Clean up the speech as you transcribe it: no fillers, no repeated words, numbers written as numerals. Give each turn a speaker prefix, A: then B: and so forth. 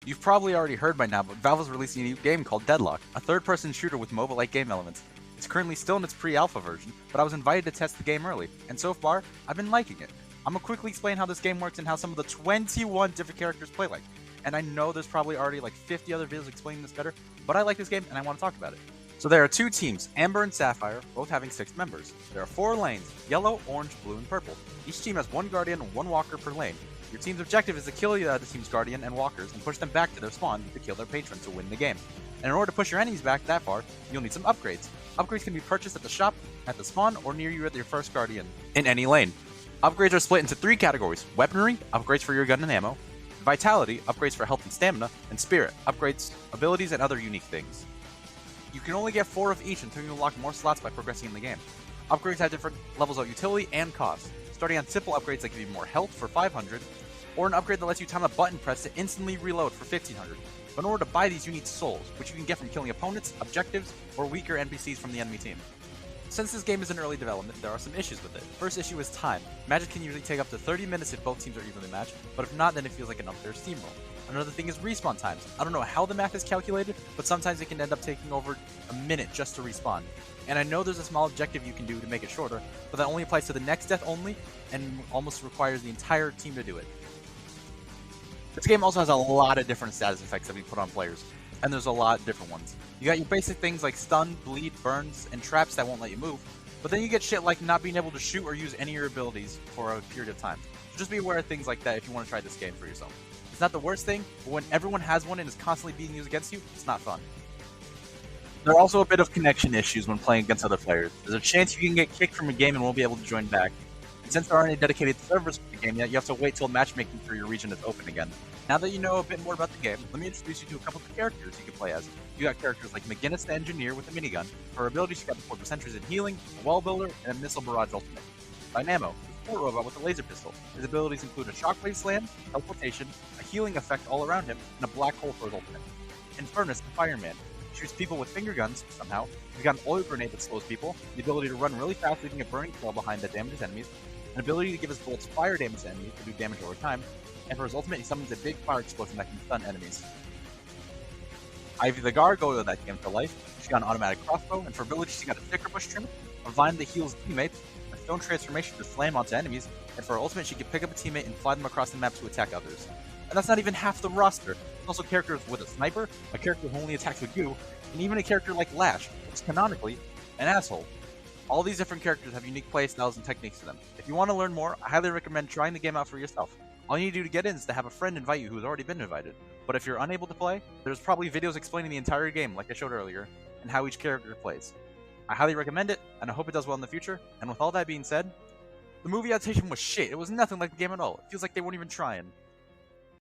A: You've probably already heard by now, but Valve is releasing a new game called Deadlock, a third-person shooter with mobile-like game elements. It's currently still in its pre-alpha version, but I was invited to test the game early, and so far, I've been liking it. I'm gonna quickly explain how this game works and how some of the 21 different characters play like. And I know there's probably already like 50 other videos explaining this better, but I like this game and I want to talk about it. So there are two teams, Amber and Sapphire, both having 6 members. There are 4 lanes, yellow, orange, blue, and purple. Each team has 1 guardian and 1 walker per lane. Your team's objective is to kill the other team's guardian and walkers and push them back to their spawn to kill their patron to win the game. And in order to push your enemies back that far, you'll need some upgrades. Upgrades can be purchased at the shop, at the spawn, or near you at your first guardian, in any lane. Upgrades are split into 3 categories: weaponry, upgrades for your gun and ammo; vitality, upgrades for health and stamina; and spirit, upgrades, abilities, and other unique things. You can only get 4 of each until you unlock more slots by progressing in the game. Upgrades have different levels of utility and cost, starting on simple upgrades that give you more health for 500, or an upgrade that lets you time a button press to instantly reload for 1500. But in order to buy these, you need souls, which you can get from killing opponents, objectives, or weaker NPCs from the enemy team. Since this game is in early development, there are some issues with it. First issue is time. Magic can usually take up to 30 minutes if both teams are evenly matched, but if not, then it feels like an unfair steamroll. Another thing is respawn times. I don't know how the math is calculated, but sometimes it can end up taking over a minute just to respawn. And I know there's a small objective you can do to make it shorter, but that only applies to the next death only, and almost requires the entire team to do it. This game also has a lot of different status effects that we put on players, and there's a lot of different ones. You got your basic things like stun, bleed, burns, and traps that won't let you move, but then you get shit like not being able to shoot or use any of your abilities for a period of time. So just be aware of things like that if you want to try this game for yourself. It's not the worst thing, but when everyone has one and is constantly being used against you, it's not fun. There are also a bit of connection issues when playing against other players. There's a chance you can get kicked from a game and won't be able to join back. And since there aren't any dedicated servers for the game yet, you have to wait till matchmaking for your region is open again. Now that you know a bit more about the game, let me introduce you to a couple of characters you can play as. You got characters like McGinnis the Engineer with a minigun. For her abilities, you got the 4 sentries in healing, a wall builder, and a missile barrage ultimate. Dynamo, the support robot with a laser pistol. His abilities include a shockwave slam, teleportation, a healing effect all around him, and a black hole for his ultimate. Infernus, the fireman, shoots people with finger guns, somehow. He's got an oil grenade that slows people, the ability to run really fast leaving a burning trail behind that damages enemies, an ability to give his bullets fire damage to enemies to do damage over time, and for his ultimate he summons a big fire explosion that can stun enemies. Ivy the Gargoyle that came to life, she got an automatic crossbow, and for abilities she got a sticker bush trimmer, a vine that heals teammates, a stone transformation to slam onto enemies, and for her ultimate she can pick up a teammate and fly them across the map to attack others. And that's not even half the roster. There's also characters with a sniper, a character who only attacks with goo, and even a character like Lash, which is canonically an asshole. All these different characters have unique playstyles and techniques to them. If you want to learn more, I highly recommend trying the game out for yourself. All you need to do to get in is to have a friend invite you who has already been invited. But if you're unable to play, there's probably videos explaining the entire game, like I showed earlier, and how each character plays. I highly recommend it, and I hope it does well in the future. And with all that being said, the movie adaptation was shit. It was nothing like the game at all. It feels like they weren't even trying.